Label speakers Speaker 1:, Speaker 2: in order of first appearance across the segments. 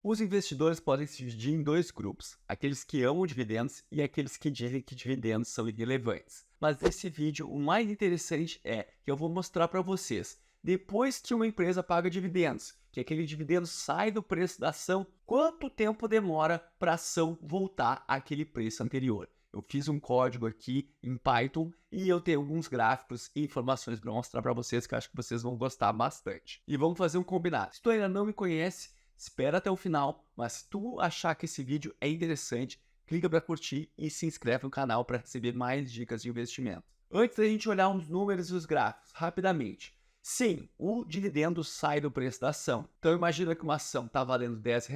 Speaker 1: Os investidores podem se dividir em dois grupos, aqueles que amam dividendos e aqueles que dizem que dividendos são irrelevantes. Mas nesse vídeo, o mais interessante é que eu vou mostrar para vocês, depois que uma empresa paga dividendos, que aquele dividendo sai do preço da ação, quanto tempo demora para a ação voltar àquele preço anterior. Eu fiz um código aqui em Python e eu tenho alguns gráficos e informações para mostrar para vocês que eu acho que vocês vão gostar bastante. E vamos fazer um combinado. Se tu ainda não me conhece, espera até o final, mas se tu achar que esse vídeo é interessante, clica para curtir e se inscreve no canal para receber mais dicas de investimento. Antes da gente olhar os números e os gráficos, rapidamente. Sim, o dividendo sai do preço da ação. Então imagina que uma ação está valendo R$ 10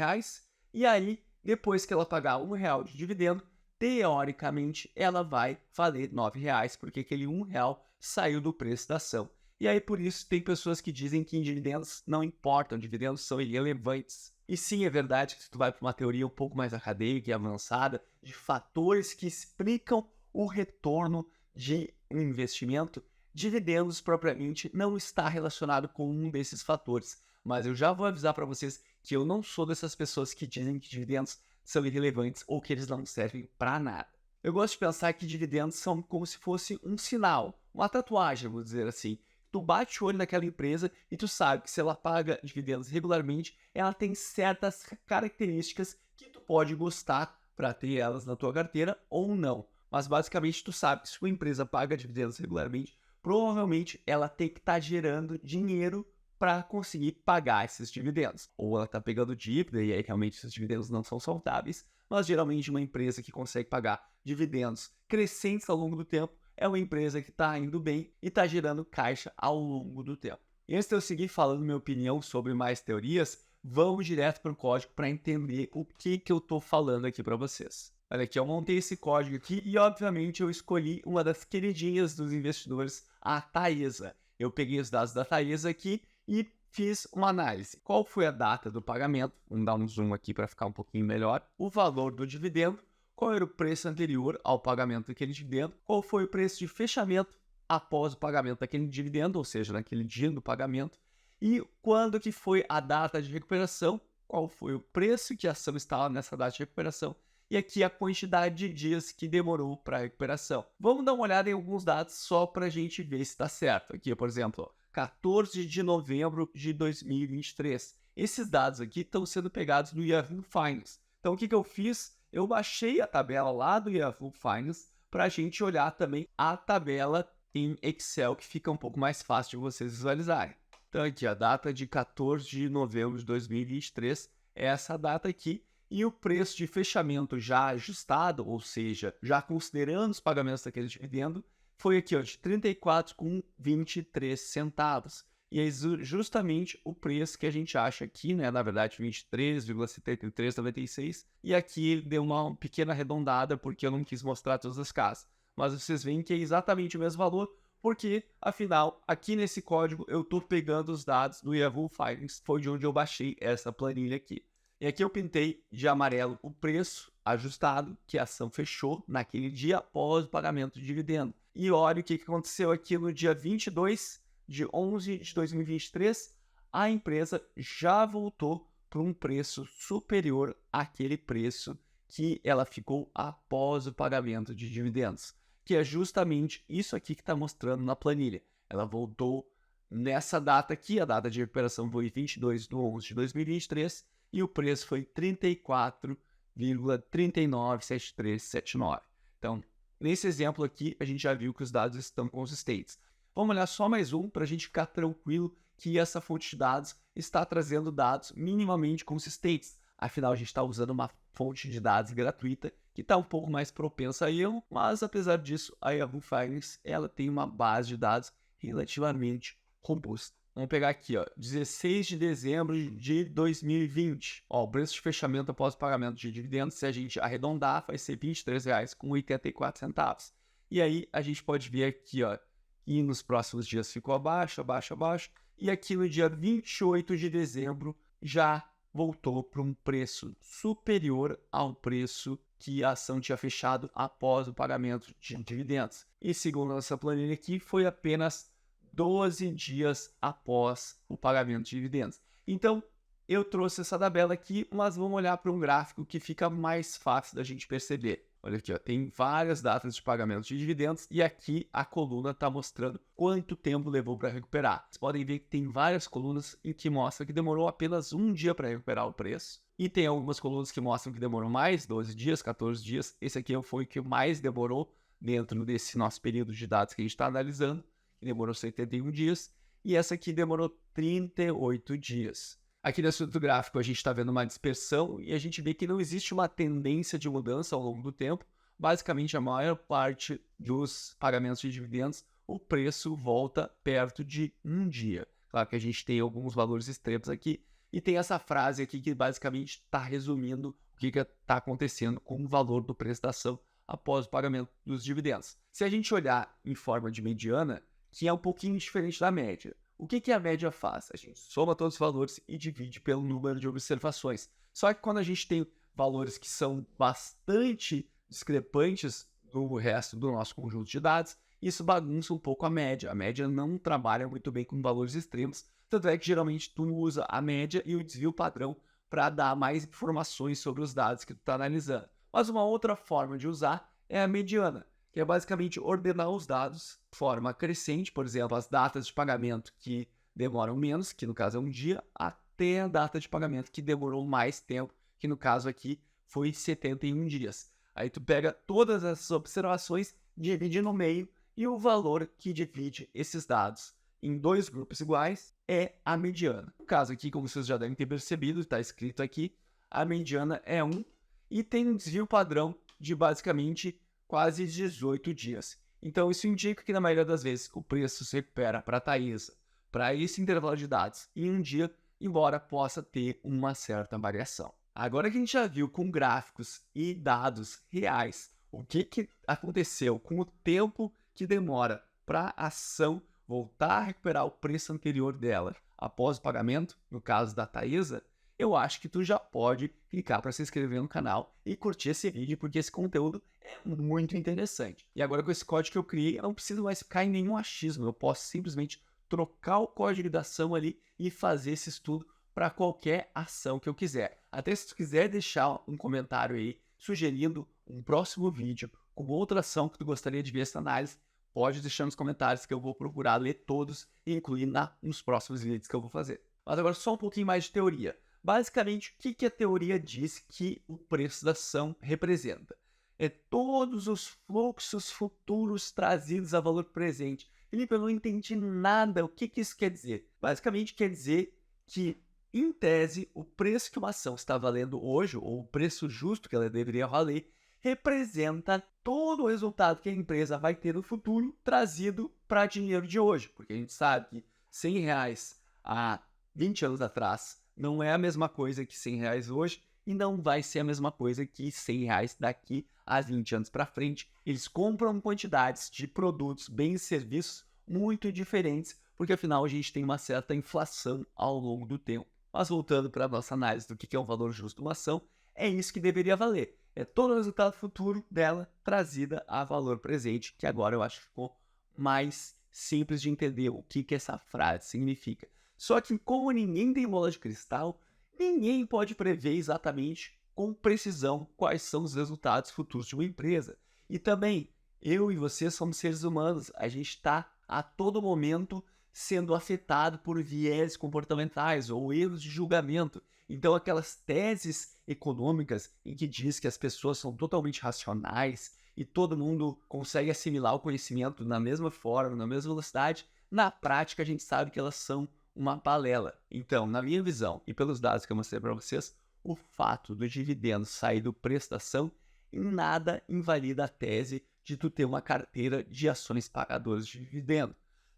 Speaker 1: e aí, depois que ela pagar R$ 1 de dividendo, teoricamente ela vai valer R$ 9, porque aquele R$ 1 saiu do preço da ação. E aí, por isso, tem pessoas que dizem que dividendos não importam, dividendos são irrelevantes. E sim, é verdade que se tu vai para uma teoria um pouco mais acadêmica e avançada, de fatores que explicam o retorno de um investimento, dividendos propriamente não está relacionado com um desses fatores. Mas eu já vou avisar para vocês que eu não sou dessas pessoas que dizem que dividendos são irrelevantes ou que eles não servem para nada. Eu gosto de pensar que dividendos são como se fosse um sinal, uma tatuagem, vou dizer assim. Tu bate o olho naquela empresa e tu sabe que se ela paga dividendos regularmente, ela tem certas características que tu pode gostar para ter elas na tua carteira ou não. Mas basicamente tu sabe que se uma empresa paga dividendos regularmente, provavelmente ela tem que estar gerando dinheiro para conseguir pagar esses dividendos. Ou ela está pegando dívida e aí realmente esses dividendos não são saudáveis, mas geralmente uma empresa que consegue pagar dividendos crescentes ao longo do tempo é uma empresa que está indo bem e está gerando caixa ao longo do tempo. E antes de eu seguir falando minha opinião sobre mais teorias, vamos direto para o código para entender o que eu estou falando aqui para vocês. Olha aqui, eu montei esse código aqui e obviamente eu escolhi uma das queridinhas dos investidores, a Taesa. Eu peguei os dados da Taesa aqui e fiz uma análise. Qual foi a data do pagamento? Vamos dar um zoom aqui para ficar um pouquinho melhor. O valor do dividendo. Qual era o preço anterior ao pagamento daquele dividendo? Qual foi o preço de fechamento após o pagamento daquele dividendo, ou seja, naquele dia do pagamento? E quando que foi a data de recuperação? Qual foi o preço que a ação estava nessa data de recuperação? E aqui a quantidade de dias que demorou para a recuperação. Vamos dar uma olhada em alguns dados só para a gente ver se está certo. Aqui, por exemplo, 14 de novembro de 2023. Esses dados aqui estão sendo pegados do Yahoo Finance. Então, o que eu fiz? Eu baixei a tabela lá do Yahoo Finance para a gente olhar também a tabela em Excel, que fica um pouco mais fácil de vocês visualizarem. Então, aqui, a data de 14 de novembro de 2023 é essa data aqui. E o preço de fechamento já ajustado, ou seja, já considerando os pagamentos daquele dividendo, foi aqui ó, de R$ 34,23. E é justamente o preço que a gente acha aqui, né? Na verdade, 23,7396. E aqui ele deu uma pequena arredondada, porque eu não quis mostrar todas as casas. Mas vocês veem que é exatamente o mesmo valor, porque, afinal, aqui nesse código eu estou pegando os dados do Yahoo Finance, foi de onde eu baixei essa planilha aqui. E aqui eu pintei de amarelo o preço ajustado que a ação fechou naquele dia após o pagamento de dividendo. E olha o que aconteceu aqui no dia 22 de 11 de 2023, a empresa já voltou para um preço superior àquele preço que ela ficou após o pagamento de dividendos, que é justamente isso aqui que está mostrando na planilha. Ela voltou nessa data aqui, a data de recuperação foi 22 de 11 de 2023, e o preço foi 34,397379. Então, nesse exemplo aqui, a gente já viu que os dados estão consistentes. Vamos olhar só mais um para a gente ficar tranquilo que essa fonte de dados está trazendo dados minimamente consistentes. Afinal, a gente está usando uma fonte de dados gratuita que está um pouco mais propensa a erro, mas apesar disso, a Yahoo Finance ela tem uma base de dados relativamente robusta. Vamos pegar aqui, ó, 16 de dezembro de 2020. Ó, o preço de fechamento após o pagamento de dividendos, se a gente arredondar, vai ser R$ 23,84. E aí a gente pode ver aqui, ó, que nos próximos dias ficou abaixo, abaixo, abaixo. E aqui no dia 28 de dezembro já voltou para um preço superior ao preço que a ação tinha fechado após o pagamento de dividendos. E segundo essa planilha aqui, foi apenas 12 dias após o pagamento de dividendos. Então, Eu trouxe essa tabela aqui, mas vamos olhar para um gráfico que fica mais fácil da gente perceber. Olha aqui, ó, tem várias datas de pagamento de dividendos e aqui a coluna está mostrando quanto tempo levou para recuperar. Vocês podem ver que tem várias colunas em que mostra que demorou apenas um dia para recuperar o preço. E tem algumas colunas que mostram que demorou mais, 12 dias, 14 dias. Esse aqui foi o que mais demorou dentro desse nosso período de dados que a gente está analisando, que demorou 71 dias. E essa aqui demorou 38 dias. Aqui nesse outro gráfico a gente está vendo uma dispersão e a gente vê que não existe uma tendência de mudança ao longo do tempo. Basicamente, a maior parte dos pagamentos de dividendos, o preço volta perto de um dia. Claro que a gente tem alguns valores extremos aqui e tem essa frase aqui que basicamente está resumindo o que está acontecendo com o valor do preço da ação após o pagamento dos dividendos. Se a gente olhar em forma de mediana, que é um pouquinho diferente da média. O que a média faz? A gente soma todos os valores e divide pelo número de observações. Só que quando a gente tem valores que são bastante discrepantes do resto do nosso conjunto de dados, isso bagunça um pouco a média. A média não trabalha muito bem com valores extremos, tanto é que geralmente tu usa a média e o desvio padrão para dar mais informações sobre os dados que tu está analisando. Mas uma outra forma de usar é a mediana, que é basicamente ordenar os dados de forma crescente, por exemplo, as datas de pagamento que demoram menos, que no caso é um dia, até a data de pagamento que demorou mais tempo, que no caso aqui foi 71 dias. Aí tu pega todas essas observações, divide no meio e o valor que divide esses dados em dois grupos iguais é a mediana. No caso aqui, como vocês já devem ter percebido, está escrito aqui, a mediana é 1 e tem um desvio padrão de basicamente quase 18 dias. Então isso indica que na maioria das vezes o preço se recupera para a Taesa, para esse intervalo de dados em um dia, embora possa ter uma certa variação. Agora que a gente já viu com gráficos e dados reais o que aconteceu com o tempo que demora para a ação voltar a recuperar o preço anterior dela após o pagamento, no caso da Taesa, eu acho que tu já pode clicar para se inscrever no canal e curtir esse vídeo, porque esse conteúdo é muito interessante. E agora com esse código que eu criei, eu não preciso mais ficar em nenhum achismo, eu posso simplesmente trocar o código da ação ali e fazer esse estudo para qualquer ação que eu quiser. Até se tu quiser deixar um comentário aí, sugerindo um próximo vídeo com outra ação que tu gostaria de ver essa análise, pode deixar nos comentários que eu vou procurar ler todos e incluir nos próximos vídeos que eu vou fazer. Mas agora só um pouquinho mais de teoria. Basicamente, o que a teoria diz que o preço da ação representa? É todos os fluxos futuros trazidos a valor presente. Felipe, eu não entendi nada. O que isso quer dizer? Basicamente, quer dizer que, em tese, o preço que uma ação está valendo hoje, ou o preço justo que ela deveria valer, representa todo o resultado que a empresa vai ter no futuro trazido para dinheiro de hoje. Porque a gente sabe que R$100 há 20 anos atrás não é a mesma coisa que R$100 hoje e não vai ser a mesma coisa que R$100 daqui a 20 anos para frente. Eles compram quantidades de produtos, bens e serviços muito diferentes, porque afinal a gente tem uma certa inflação ao longo do tempo. Mas voltando para a nossa análise do que é um valor justo de uma ação, é isso que deveria valer. É todo o resultado futuro dela trazida a valor presente, que agora eu acho que ficou mais simples de entender o que essa frase significa. Só que como ninguém tem bola de cristal, ninguém pode prever exatamente com precisão quais são os resultados futuros de uma empresa. E também, eu e você somos seres humanos, a gente está a todo momento sendo afetado por viés comportamentais ou erros de julgamento. Então aquelas teses econômicas em que diz que as pessoas são totalmente racionais e todo mundo consegue assimilar o conhecimento na mesma forma, na mesma velocidade, na prática a gente sabe que elas são uma balela. Então, na minha visão e pelos dados que eu mostrei para vocês, o fato do dividendo sair do preço da ação em nada invalida a tese de tu ter uma carteira de ações pagadoras de dividendo.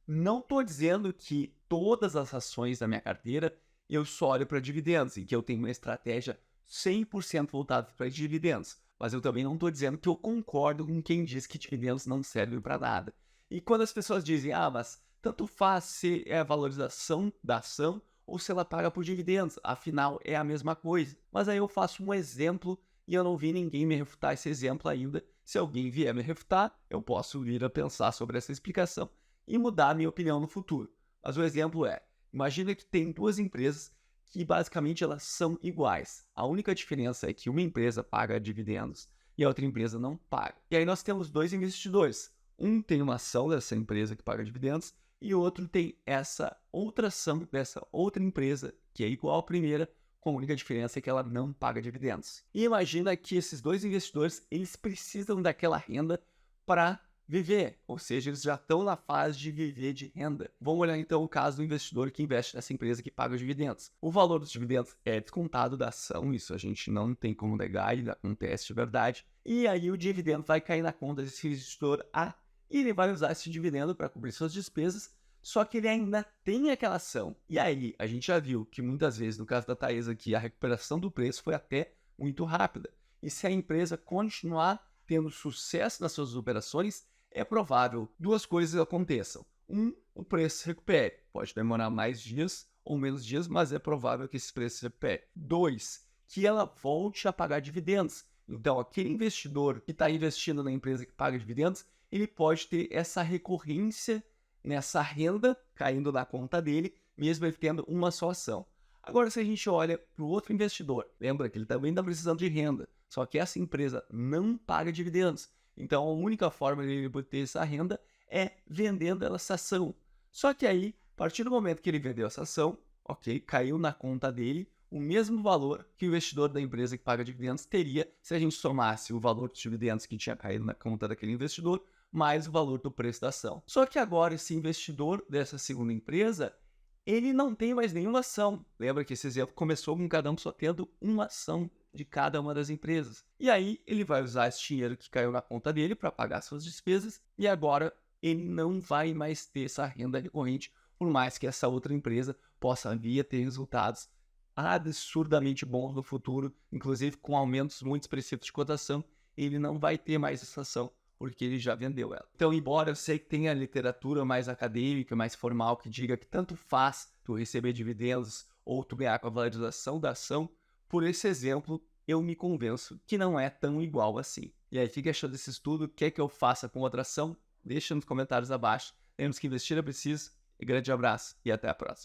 Speaker 1: Não estou dizendo que todas as ações da minha carteira eu só olho para dividendos e que eu tenho uma estratégia 100% voltada para dividendos. Mas eu também não estou dizendo que eu concordo com quem diz que dividendos não servem para nada. E quando as pessoas dizem, mas tanto faz se é a valorização da ação ou se ela paga por dividendos, afinal é a mesma coisa. Mas aí eu faço um exemplo e eu não vi ninguém me refutar esse exemplo ainda. Se alguém vier me refutar, eu posso vir a pensar sobre essa explicação e mudar a minha opinião no futuro. Mas o exemplo é, imagina que tem duas empresas que basicamente elas são iguais. A única diferença é que uma empresa paga dividendos e a outra empresa não paga. E aí nós temos dois investidores. Um tem uma ação dessa empresa que paga dividendos e o outro tem essa outra ação dessa outra empresa que é igual à primeira, com a única diferença é que ela não paga dividendos. E imagina que esses dois investidores, eles precisam daquela renda para viver, ou seja, eles já estão na fase de viver de renda. Vamos olhar então o caso do investidor que investe nessa empresa que paga os dividendos. O valor dos dividendos é descontado da ação, isso a gente não tem como negar, ele acontece de verdade. E aí o dividendo vai cair na conta desse investidor A e ele vai usar esse dividendo para cobrir suas despesas, só que ele ainda tem aquela ação. E aí, a gente já viu que muitas vezes, no caso da Taesa aqui, a recuperação do preço foi até muito rápida. E se a empresa continuar tendo sucesso nas suas operações, é provável duas coisas aconteçam. O preço se recupere. Pode demorar mais dias ou menos dias, mas é provável que esse preço se recupere. 2, que ela volte a pagar dividendos. Então, aquele investidor que está investindo na empresa que paga dividendos, ele pode ter essa recorrência nessa renda caindo na conta dele, mesmo ele tendo uma só ação. Agora, se a gente olha para o outro investidor, lembra que ele também está precisando de renda, só que essa empresa não paga dividendos. Então, a única forma de ele ter essa renda é vendendo essa ação. Só que aí, a partir do momento que ele vendeu essa ação, ok, caiu na conta dele o mesmo valor que o investidor da empresa que paga dividendos teria se a gente somasse o valor dos dividendos que tinha caído na conta daquele investidor mais o valor do preço da ação. Só que agora esse investidor dessa segunda empresa, ele não tem mais nenhuma ação. Lembra que esse exemplo começou com cada um só tendo uma ação de cada uma das empresas. E aí ele vai usar esse dinheiro que caiu na conta dele para pagar suas despesas e agora ele não vai mais ter essa renda recorrente, por mais que essa outra empresa possa vir a ter resultados absurdamente bons no futuro, inclusive com aumentos muito expressivos de cotação, ele não vai ter mais essa ação porque ele já vendeu ela. Então, embora eu sei que tenha literatura mais acadêmica, mais formal, que diga que tanto faz tu receber dividendos ou tu ganhar com a valorização da ação, por esse exemplo, eu me convenço que não é tão igual assim. E aí, fica achando desse estudo, quer que eu faça com outra ação? Deixa nos comentários abaixo. Lembre-se que investir é preciso. E grande abraço e até a próxima.